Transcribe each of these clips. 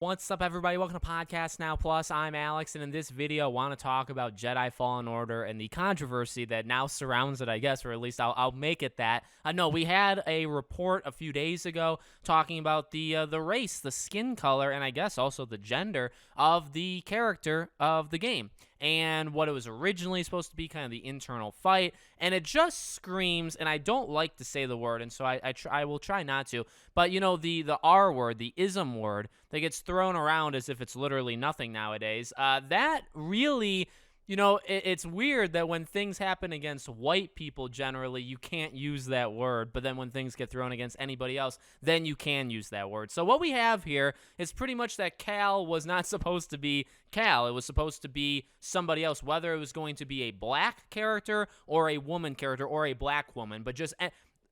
What's up, everybody? Welcome to Podcast Now Plus. I'm Alex, and in this video, I want to talk about Jedi Fallen Order and the controversy that now surrounds it, I guess, or at least I'll make it that. No, we had a report a few days ago talking about the race, the skin color, and I guess also the gender of the character of the game, and what it was originally supposed to be, kind of the internal fight, and it just screams, and I don't like to say the word, and so I will try not to, but you know, the R word, the ism word, that gets thrown around as if it's literally nothing nowadays, that really, you know, it's weird that when things happen against white people generally, you can't use that word, but then when things get thrown against anybody else, then you can use that word. So what we have here is pretty much that Cal was not supposed to be Cal. It was supposed to be somebody else, whether it was going to be a black character or a woman character or a black woman, but just,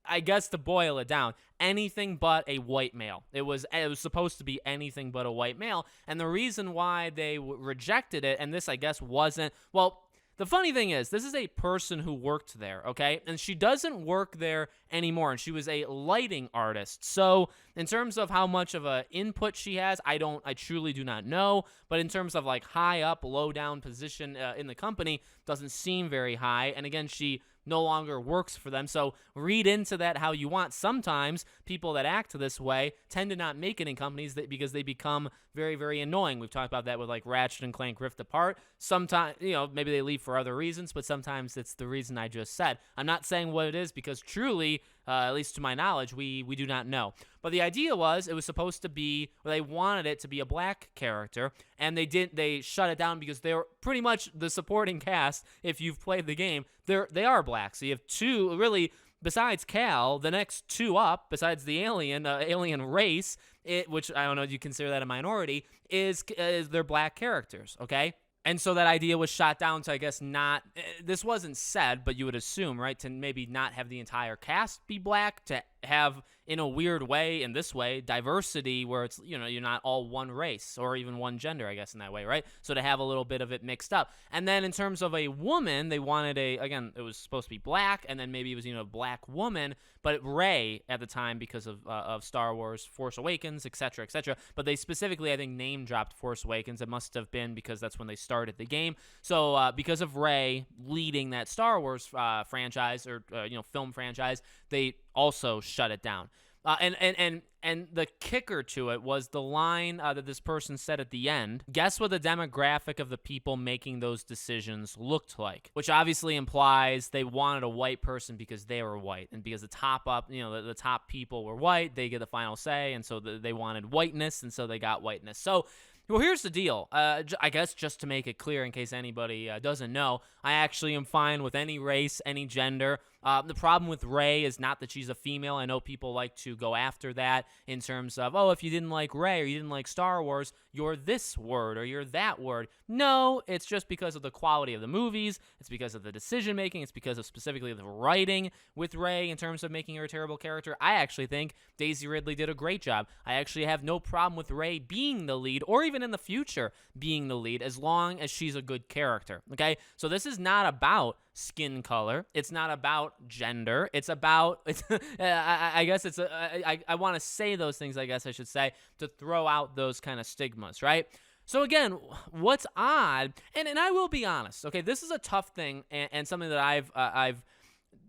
I guess, to boil it down, anything but a white male. It was supposed to be anything but a white male, and the reason why they rejected it, and this, I guess, wasn't, well, the funny thing is, this is a person who worked there, okay? And she doesn't work there anymore, and she was a lighting artist. So, in terms of how much of a input she has, I truly do not know. But in terms of like high up, low down position in the company, doesn't seem very high. And again, she no longer works for them. So read into that how you want. Sometimes people that act this way tend to not make it in companies because they become very, very annoying. We've talked about that with like Ratchet and Clank Rift Apart. Sometimes, you know, maybe they leave for other reasons, but sometimes it's the reason I just said. I'm not saying what it is because truly, at least to my knowledge, we do not know. But the idea was it was supposed to be, or they wanted it to be a black character, and they shut it down because they were pretty much the supporting cast. If you've played the game, they are black. So you have two, really, besides Cal, the next two up, besides the alien race, which I don't know if you consider that a minority, is they're black characters, okay? And so that idea was shot down to, I guess, not, this wasn't said, but you would assume, right, to maybe not have the entire cast be black, to have, in a weird way, in this way, diversity where it's, you know, you're not all one race or even one gender, I guess, in that way, right? So to have a little bit of it mixed up. And then in terms of a woman, they wanted again, it was supposed to be black, and then maybe it was, you know, a black woman, but Rey at the time because of Star Wars, Force Awakens, etc., etc. But they specifically, I think, name dropped Force Awakens. It must have been because that's when they started the game. So because of Rey leading that Star Wars franchise or film franchise, they also shut it down. And the kicker to it was the line that this person said at the end. Guess what the demographic of the people making those decisions looked like? Which obviously implies they wanted a white person because they were white. And because the top people were white, they get the final say. And so they wanted whiteness, and so they got whiteness. So, well, here's the deal. I guess just to make it clear in case anybody doesn't know, I actually am fine with any race, any gender. The problem with Rey is not that she's a female. I know people like to go after that in terms of, oh, if you didn't like Rey or you didn't like Star Wars, you're this word or you're that word. No, it's just because of the quality of the movies. It's because of the decision-making. It's because of specifically the writing with Rey in terms of making her a terrible character. I actually think Daisy Ridley did a great job. I actually have no problem with Rey being the lead or even in the future being the lead as long as she's a good character, okay? So this is not about skin color. It's not about gender. It's about, I guess it's, I want to say those things, I guess I should say, to throw out those kind of stigmas, right? So again, what's odd, and I will be honest, okay, this is a tough thing and something that I've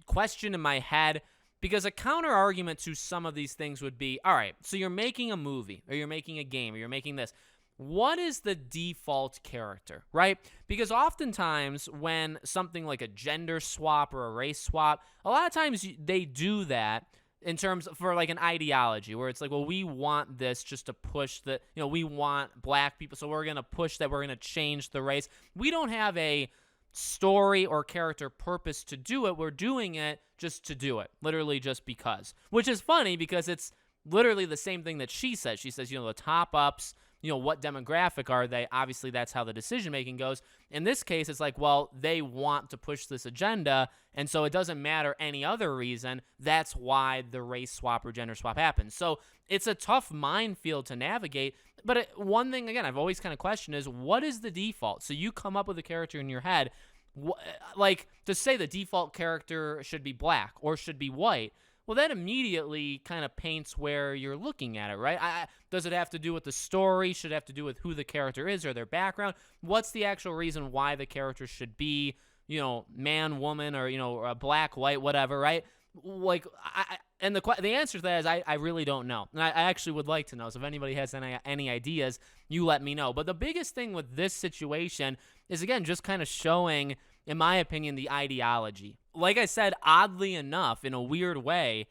questioned in my head, because a counter argument to some of these things would be, all right, so you're making a movie or you're making a game or you're making this. What is the default character, right? Because oftentimes when something like a gender swap or a race swap, a lot of times they do that in terms for like an ideology where it's like, well, we want this just to push the, you know, we want black people, so we're going to push that, we're going to change the race. We don't have a story or character purpose to do it. We're doing it just to do it, literally just because, which is funny because it's literally the same thing that she says. She says, you know, the top ups, you know, what demographic are they? Obviously, that's how the decision-making goes. In this case, it's like, well, they want to push this agenda, and so it doesn't matter any other reason. That's why the race swap or gender swap happens. So it's a tough minefield to navigate, but one thing, again, I've always kind of questioned is, what is the default? So you come up with a character in your head, like, to say the default character should be black or should be white, well, that immediately kind of paints where you're looking at it, right? Does it have to do with the story? Should it have to do with who the character is or their background? What's the actual reason why the character should be, man, woman, or, black, white, whatever, right? Like, and the answer to that is I really don't know. And I actually would like to know. So if anybody has any ideas, you let me know. But the biggest thing with this situation is, again, just kind of showing, in my opinion, the ideology. Like I said, oddly enough, in a weird way,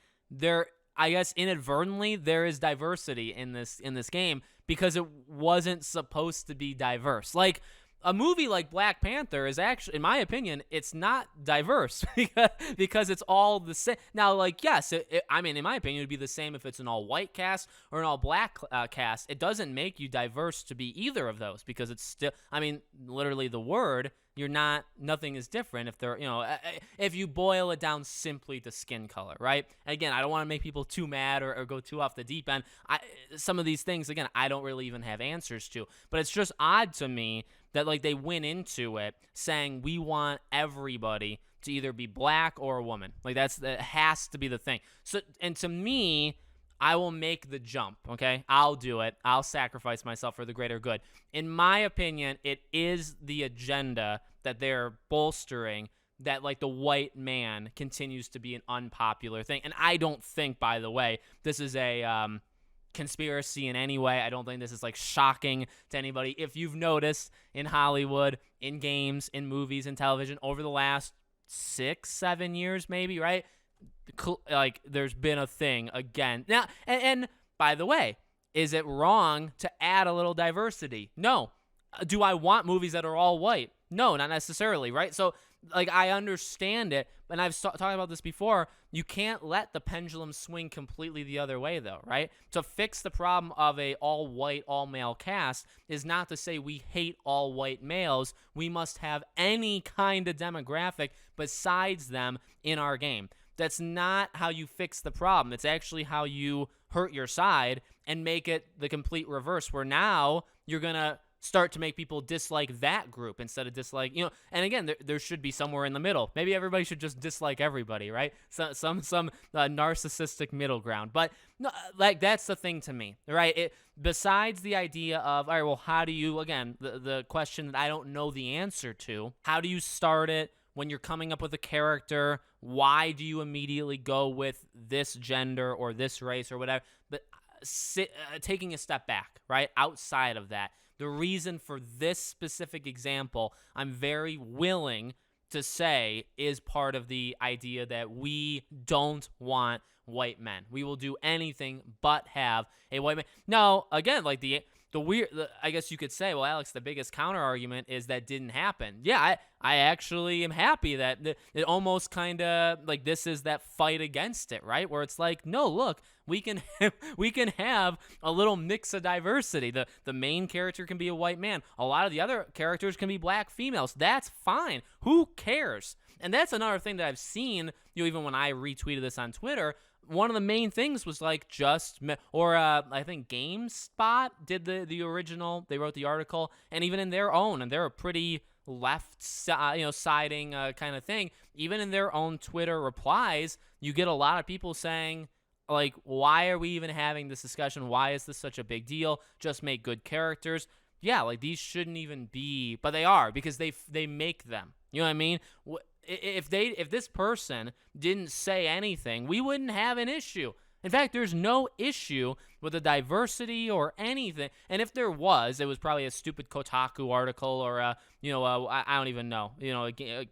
I guess inadvertently, there is diversity in this game because it wasn't supposed to be diverse. Like, a movie like Black Panther is actually, in my opinion, it's not diverse because it's all the same. Now, like, yes, I mean, in my opinion, it would be the same if it's an all-white cast or an all-black cast. It doesn't make you diverse to be either of those because it's still, I mean, literally the word, nothing is different if they're, if you boil it down simply to skin color, right? And again, I don't want to make people too mad or go too off the deep end. Some of these things, again, I don't really even have answers to, but it's just odd to me that, like, they went into it saying we want everybody to either be black or a woman. Like, that has to be the thing. So, and to me, I will make the jump, okay? I'll do it. I'll sacrifice myself for the greater good. In my opinion, it is the agenda that they're bolstering that, like, the white man continues to be an unpopular thing. And I don't think, by the way, this is a conspiracy in any way. I don't think this is, like, shocking to anybody. If you've noticed in Hollywood, in games, in movies, in television, over the last 6-7 years maybe, right? Like, there's been a thing again. Now, and by the way, is it wrong to add a little diversity? No. Do I want movies that are all white? No, not necessarily, right? So, like, I understand it, and I've talked about this before. You can't let the pendulum swing completely the other way, though, right? To fix the problem of a all-white, all-male cast is not to say we hate all-white males. We must have any kind of demographic besides them in our game. That's not how you fix the problem. It's actually how you hurt your side and make it the complete reverse, where now you're going to start to make people dislike that group instead of dislike, and again, there should be somewhere in the middle. Maybe everybody should just dislike everybody, right? Some narcissistic middle ground. But no, like, that's the thing to me, right? Besides the idea of, all right, well, how do you, again, the question that I don't know the answer to, how do you start it when you're coming up with a character? Why do you immediately go with this gender or this race or whatever? But taking a step back, right, outside of that, the reason for this specific example, I'm very willing to say, is part of the idea that we don't want white men. We will do anything but have a white man. Now, again, like, the weird, I guess you could say, well, Alex, the biggest counter argument is that didn't happen. Yeah, I actually am happy that it almost kind of, like, this is that fight against it, right? Where it's like, no, look, we can have a little mix of diversity. The main character can be a white man. A lot of the other characters can be black females. That's fine. Who cares? And that's another thing that I've seen, even when I retweeted this on Twitter. One of the main things was, like, I think GameSpot did the original. They wrote the article, and even in their own, and they're a pretty left, siding kind of thing. Even in their own Twitter replies, you get a lot of people saying, like, why are we even having this discussion? Why is this such a big deal? Just make good characters. Yeah, like, these shouldn't even be, but they are, because they make them. You know what I mean? If this person didn't say anything, we wouldn't have an issue. In fact, there's no issue with the diversity or anything. And if there was, it was probably a stupid Kotaku article or I don't even know,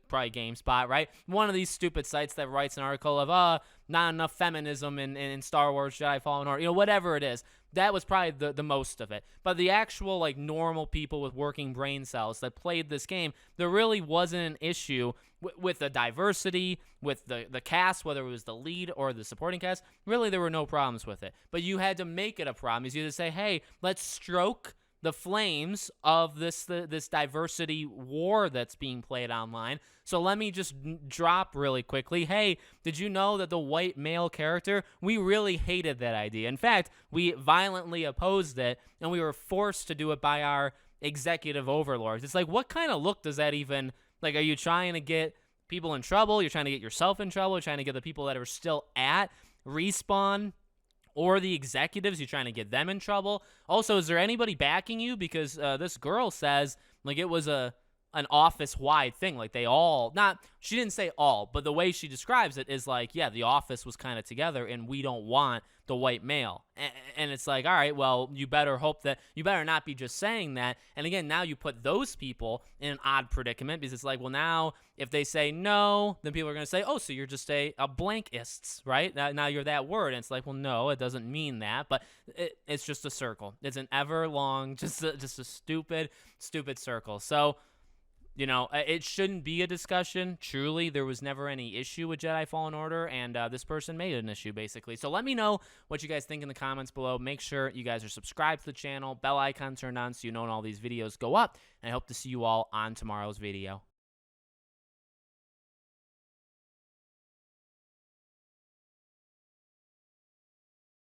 probably GameSpot, right? One of these stupid sites that writes an article of not enough feminism in Star Wars Jedi Fallen Order, whatever it is. That was probably the most of it. But the actual, like, normal people with working brain cells that played this game, there really wasn't an issue with the diversity, with the cast, whether it was the lead or the supporting cast. Really, there were no problems with it. But you had to make it a problem. You had to say, hey, let's stroke the flames of this diversity war that's being played online. So let me just drop really quickly. Hey, did you know that the white male character, we really hated that idea. In fact, we violently opposed it, and we were forced to do it by our executive overlords. It's like, what kind of look does that even, like, are you trying to get people in trouble? You're trying to get yourself in trouble? You're trying to get the people that are still at Respawn or the executives, you trying to get them in trouble? Also, is there anybody backing you? Because this girl says like it was an office-wide thing. Like they all, not, she didn't say all, but the way she describes it is like, yeah, the office was kind of together and we don't want the white male. And it's like, all right, well, you better hope that, you better not be just saying that. And again, now you put those people in an odd predicament because it's like, well, now if they say no, then people are going to say, oh, so you're just a blankist, right? Now you're that word. And it's like, well, no, it doesn't mean that, but it's just a circle. It's an ever long, just a stupid circle. So, you know, it shouldn't be a discussion. Truly, there was never any issue with Jedi Fallen Order, and this person made it an issue, basically. So let me know what you guys think in the comments below. Make sure you guys are subscribed to the channel, bell icon turned on so you know when all these videos go up, and I hope to see you all on tomorrow's video.